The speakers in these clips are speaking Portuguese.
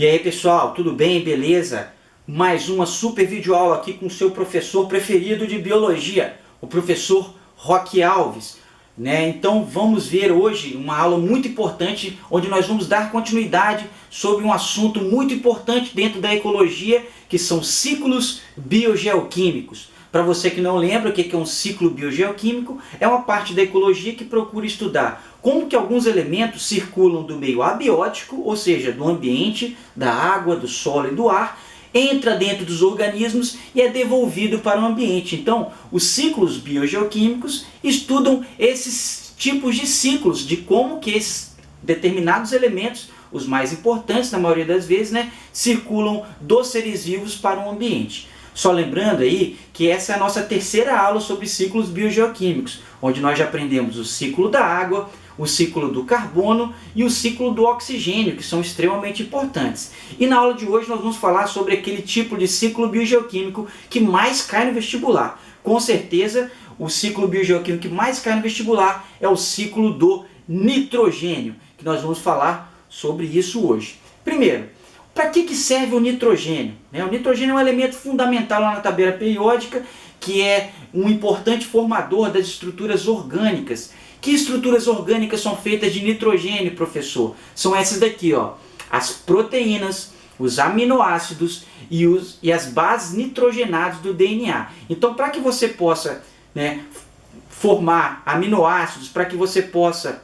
E aí pessoal, tudo bem? Beleza? Mais uma super videoaula aqui com o seu professor preferido de biologia, o professor Roque Alves. Então vamos ver hoje uma aula muito importante, onde nós vamos dar continuidade sobre um assunto muito importante dentro da ecologia, que são ciclos biogeoquímicos. Para você que não lembra o que é um ciclo biogeoquímico, é uma parte da ecologia que procura estudar como que alguns elementos circulam do meio abiótico, ou seja, do ambiente, da água, do solo e do ar, entra dentro dos organismos e é devolvido para o ambiente. Então, os ciclos biogeoquímicos estudam esses tipos de ciclos, de como que esses determinados elementos, os mais importantes na maioria das vezes, circulam dos seres vivos para o ambiente. Só lembrando aí que essa é a nossa terceira aula sobre ciclos biogeoquímicos, onde nós já aprendemos o ciclo da água, o ciclo do carbono e o ciclo do oxigênio, que são extremamente importantes. E na aula de hoje nós vamos falar sobre aquele tipo de ciclo biogeoquímico que mais cai no vestibular. Com certeza, o ciclo biogeoquímico que mais cai no vestibular é o ciclo do nitrogênio, que nós vamos falar sobre isso hoje. Primeiro, para que serve o nitrogênio? O nitrogênio é um elemento fundamental lá na tabela periódica, que é um importante formador das estruturas orgânicas. Que estruturas orgânicas são feitas de nitrogênio, professor? São essas daqui, ó, as proteínas, os aminoácidos e as bases nitrogenadas do DNA. Então, para que você possa formar aminoácidos, para que você possa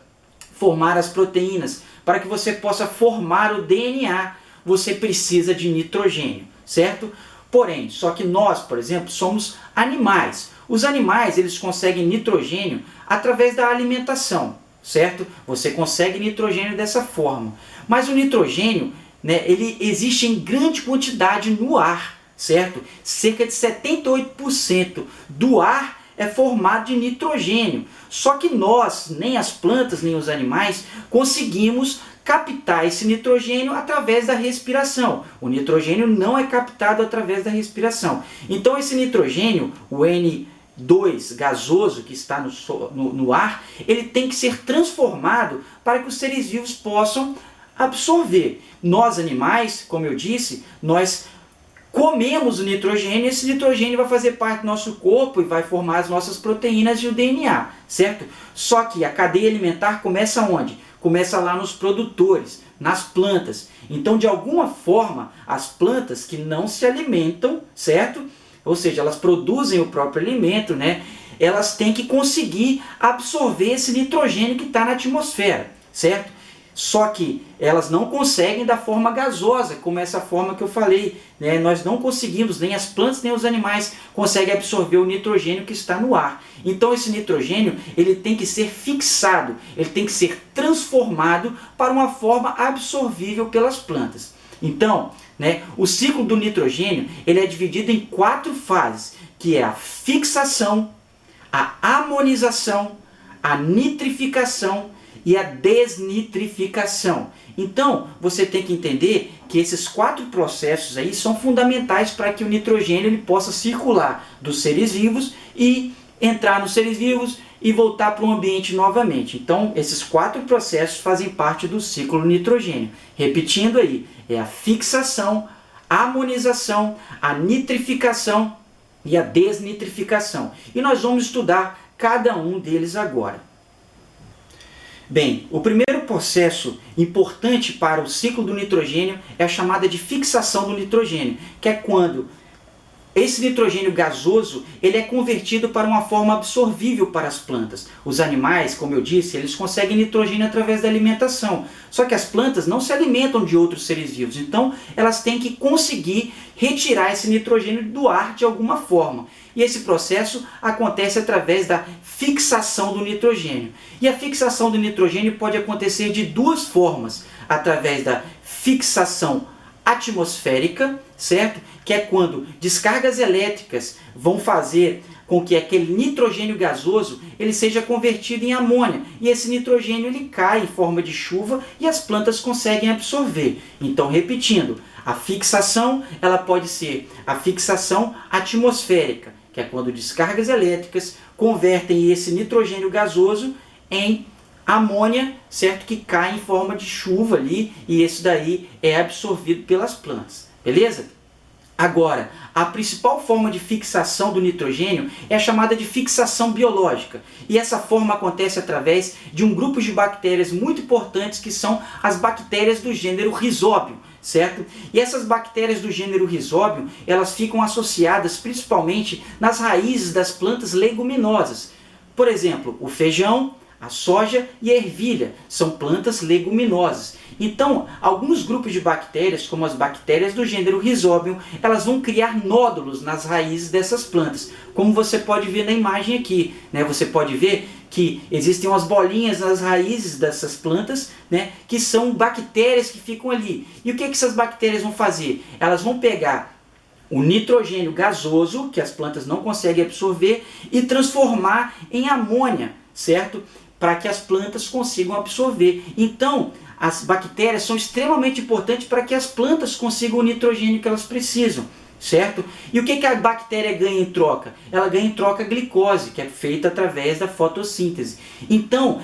formar as proteínas, para que você possa formar o DNA, você precisa de nitrogênio, certo? Porém, só que nós, por exemplo, somos animais. Os animais, eles conseguem nitrogênio através da alimentação, certo? Você consegue nitrogênio dessa forma. Mas o nitrogênio, ele existe em grande quantidade no ar, certo? Cerca de 78% do ar é formado de nitrogênio. Só que nós, nem as plantas, nem os animais, conseguimos captar esse nitrogênio através da respiração. O nitrogênio não é captado através da respiração. Então esse nitrogênio, o N2 gasoso que está no ar, ele tem que ser transformado para que os seres vivos possam absorver. Nós animais, como eu disse, nós comemos o nitrogênio, esse nitrogênio vai fazer parte do nosso corpo e vai formar as nossas proteínas e o DNA, certo? Só que a cadeia alimentar começa onde? Começa lá nos produtores, nas plantas. Então, de alguma forma, as plantas que não se alimentam, certo? Ou seja, elas produzem o próprio alimento, elas têm que conseguir absorver esse nitrogênio que está na atmosfera, certo? Só que elas não conseguem da forma gasosa, como essa forma que eu falei. Nós não conseguimos, nem as plantas nem os animais conseguem absorver o nitrogênio que está no ar. Então esse nitrogênio ele tem que ser fixado, ele tem que ser transformado para uma forma absorvível pelas plantas. Então, o ciclo do nitrogênio ele é dividido em 4 fases, que é a fixação, a amonização, a nitrificação e a desnitrificação. Então, você tem que entender que esses 4 processos aí são fundamentais para que o nitrogênio ele possa circular dos seres vivos e entrar nos seres vivos e voltar para o ambiente novamente. Então, esses 4 processos fazem parte do ciclo do nitrogênio. Repetindo aí, é a fixação, a amonização, a nitrificação e a desnitrificação. E nós vamos estudar cada um deles agora. Bem, o primeiro processo importante para o ciclo do nitrogênio é a chamada de fixação do nitrogênio, que é quando esse nitrogênio gasoso ele é convertido para uma forma absorvível para as plantas. Os animais, como eu disse, eles conseguem nitrogênio através da alimentação. Só que as plantas não se alimentam de outros seres vivos, então elas têm que conseguir retirar esse nitrogênio do ar de alguma forma. E esse processo acontece através da fixação do nitrogênio. E a fixação do nitrogênio pode acontecer de 2 formas. Através da fixação atmosférica, certo? Que é quando descargas elétricas vão fazer com que aquele nitrogênio gasoso ele seja convertido em amônia. E esse nitrogênio ele cai em forma de chuva e as plantas conseguem absorver. Então, repetindo, a fixação ela pode ser a fixação atmosférica, que é quando descargas elétricas convertem esse nitrogênio gasoso em amônia, certo? Que cai em forma de chuva ali, e esse daí é absorvido pelas plantas, beleza? Agora, a principal forma de fixação do nitrogênio é a chamada de fixação biológica. E essa forma acontece através de um grupo de bactérias muito importantes, que são as bactérias do gênero Rhizóbio, certo? E essas bactérias do gênero Rhizóbio, elas ficam associadas principalmente nas raízes das plantas leguminosas. Por exemplo, o feijão, a soja e a ervilha são plantas leguminosas. Então, alguns grupos de bactérias, como as bactérias do gênero Rhizóbio, elas vão criar nódulos nas raízes dessas plantas. Como você pode ver na imagem aqui, né? Você pode ver que existem umas bolinhas nas raízes dessas plantas, né? Que são bactérias que ficam ali. E o que essas bactérias vão fazer? Elas vão pegar o nitrogênio gasoso, que as plantas não conseguem absorver, e transformar em amônia, certo? Para que as plantas consigam absorver. Então, as bactérias são extremamente importantes para que as plantas consigam o nitrogênio que elas precisam, certo? E o que a bactéria ganha em troca? Ela ganha em troca a glicose, que é feita através da fotossíntese. Então,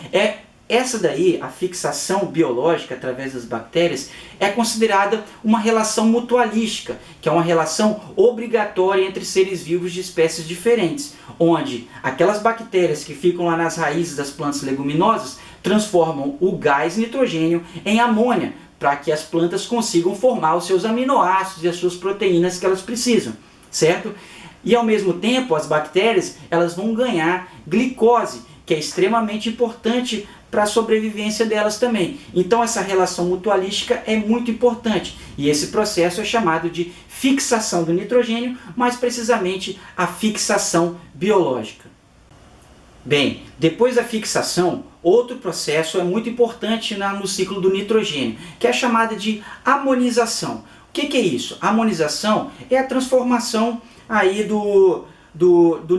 essa daí, a fixação biológica através das bactérias, é considerada uma relação mutualística, que é uma relação obrigatória entre seres vivos de espécies diferentes, onde aquelas bactérias que ficam lá nas raízes das plantas leguminosas transformam o gás nitrogênio em amônia, para que as plantas consigam formar os seus aminoácidos e as suas proteínas que elas precisam, certo? E ao mesmo tempo, as bactérias elas vão ganhar glicose, que é extremamente importante para a sobrevivência delas também. Então essa relação mutualística é muito importante, e esse processo é chamado de fixação do nitrogênio, mais precisamente a fixação biológica. Bem, depois da fixação, outro processo é muito importante no ciclo do nitrogênio, que é chamada de amonização. O que é isso? A amonização é a transformação aí do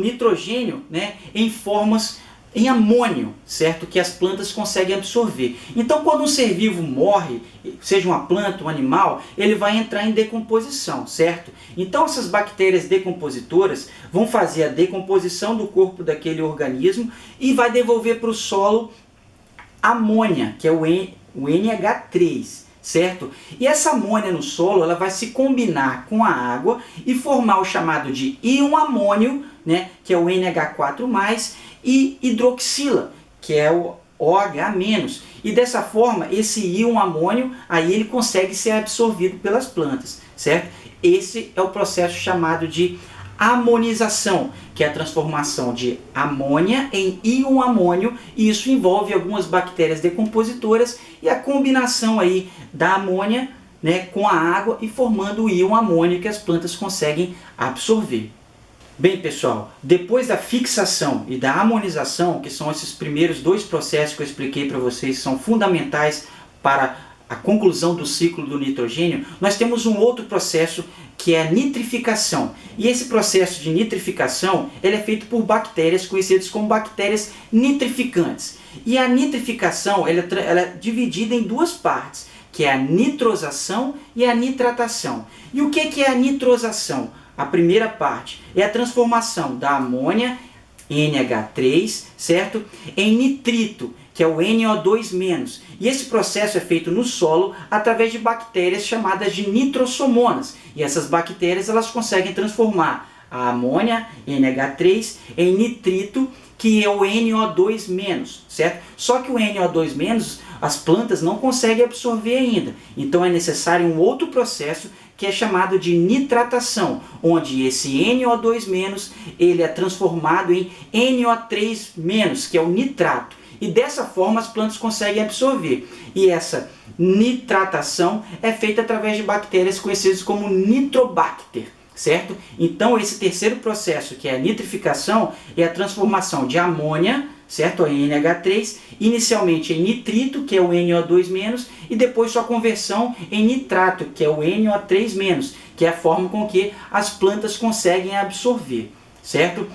nitrogênio, né, em amônio, certo? Que as plantas conseguem absorver. Então, quando um ser vivo morre, seja uma planta, um animal, ele vai entrar em decomposição, certo? Então, essas bactérias decompositoras vão fazer a decomposição do corpo daquele organismo e vai devolver para o solo amônia, que é o NH3, certo? E essa amônia no solo, ela vai se combinar com a água e formar o chamado de íon amônio, né, que é o NH4+, e hidroxila, que é o OH-. E dessa forma, esse íon amônio, aí ele consegue ser absorvido pelas plantas, certo? Esse é o processo chamado de amonização, que é a transformação de amônia em íon amônio, e isso envolve algumas bactérias decompositoras e a combinação aí da amônia, né, com a água e formando o íon amônio que as plantas conseguem absorver. Bem, pessoal, depois da fixação e da amonização, que são esses primeiros dois processos que eu expliquei para vocês, são fundamentais para a conclusão do ciclo do nitrogênio, nós temos um outro processo que é a nitrificação. E esse processo de nitrificação ele é feito por bactérias conhecidas como bactérias nitrificantes. E a nitrificação ela é dividida em duas partes, que é a nitrosação e a nitratação. E o que é a nitrosação? A primeira parte é a transformação da amônia, NH3, certo? Em nitrito, que é o NO2-. E esse processo é feito no solo através de bactérias chamadas de nitrossomonas. E essas bactérias elas conseguem transformar a amônia, NH3, em nitrito, que é o NO2-, certo? Só que o NO2- as plantas não conseguem absorver ainda. Então é necessário um outro processo que é chamado de nitratação, onde esse NO2- ele é transformado em NO3-, que é o nitrato. E dessa forma as plantas conseguem absorver. E essa nitratação é feita através de bactérias conhecidas como Nitrobacter, certo? Então esse terceiro processo, que é a nitrificação, é a transformação de amônia, certo? Em NH3, inicialmente em nitrito, que é o NO2-, e depois sua conversão em nitrato, que é o NO3-, que é a forma com que as plantas conseguem absorver, certo?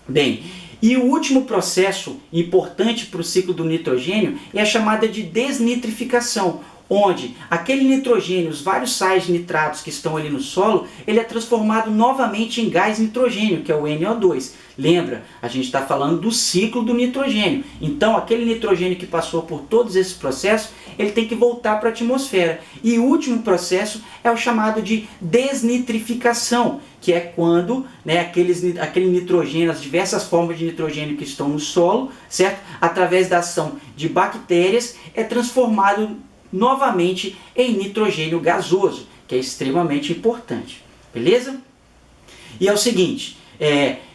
Bem, e o último processo importante para o ciclo do nitrogênio é a chamada de desnitrificação. onde aquele nitrogênio, os vários sais nitratos que estão ali no solo, ele é transformado novamente em gás nitrogênio, que é o NO2. Lembra, a gente está falando do ciclo do nitrogênio. Então, aquele nitrogênio que passou por todos esses processos, ele tem que voltar para a atmosfera. E o último processo é o chamado de desnitrificação, que é quando, né, aquele nitrogênio, as diversas formas de nitrogênio que estão no solo, certo? Através da ação de bactérias, é transformado novamente em nitrogênio gasoso, que é extremamente importante. Beleza? E é o seguinte,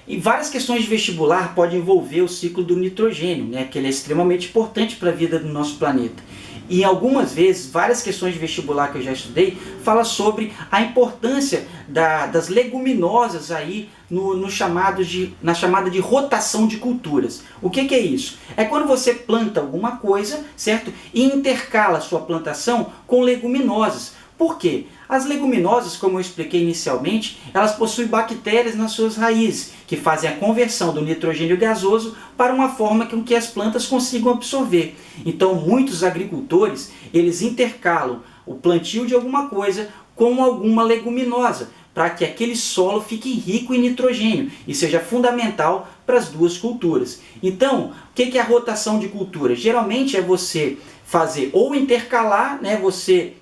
e várias questões de vestibular podem envolver o ciclo do nitrogênio, né, que ele é extremamente importante para a vida do nosso planeta. E algumas vezes, várias questões de vestibular que eu já estudei, fala sobre a importância das leguminosas aí na chamada de rotação de culturas. O que é isso? É quando você planta alguma coisa, certo? E intercala a sua plantação com leguminosas. Por quê? As leguminosas, como eu expliquei inicialmente, elas possuem bactérias nas suas raízes, que fazem a conversão do nitrogênio gasoso para uma forma com que as plantas consigam absorver. Então, muitos agricultores, eles intercalam o plantio de alguma coisa com alguma leguminosa, para que aquele solo fique rico em nitrogênio e seja fundamental para as duas culturas. Então, o que é a rotação de cultura? Geralmente é você fazer ou intercalar, né, você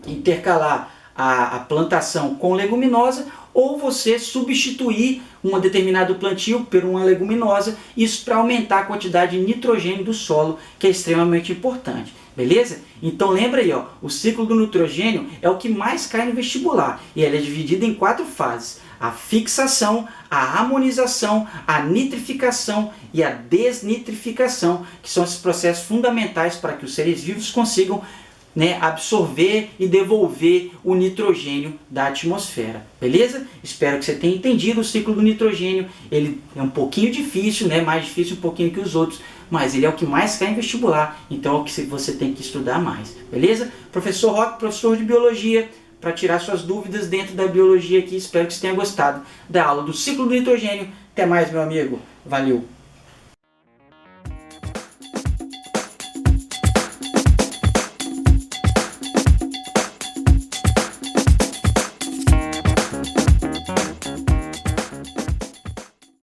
intercalar a plantação com leguminosa, ou você substituir um determinado plantio por uma leguminosa, isso para aumentar a quantidade de nitrogênio do solo, que é extremamente importante. Beleza? Então lembra aí, ó, o ciclo do nitrogênio é o que mais cai no vestibular, e ele é dividido em 4 fases: a fixação, a amonização, a nitrificação e a desnitrificação, que são esses processos fundamentais para que os seres vivos consigam, né, absorver e devolver o nitrogênio da atmosfera. Beleza? Espero que você tenha entendido o ciclo do nitrogênio. Ele é um pouquinho difícil, né, mais difícil um pouquinho que os outros, mas ele é o que mais cai em vestibular, então é o que você tem que estudar mais. Beleza? Professor Roque, professor de Biologia, para tirar suas dúvidas dentro da biologia aqui. Espero que você tenha gostado da aula do ciclo do nitrogênio. Até mais, meu amigo. Valeu!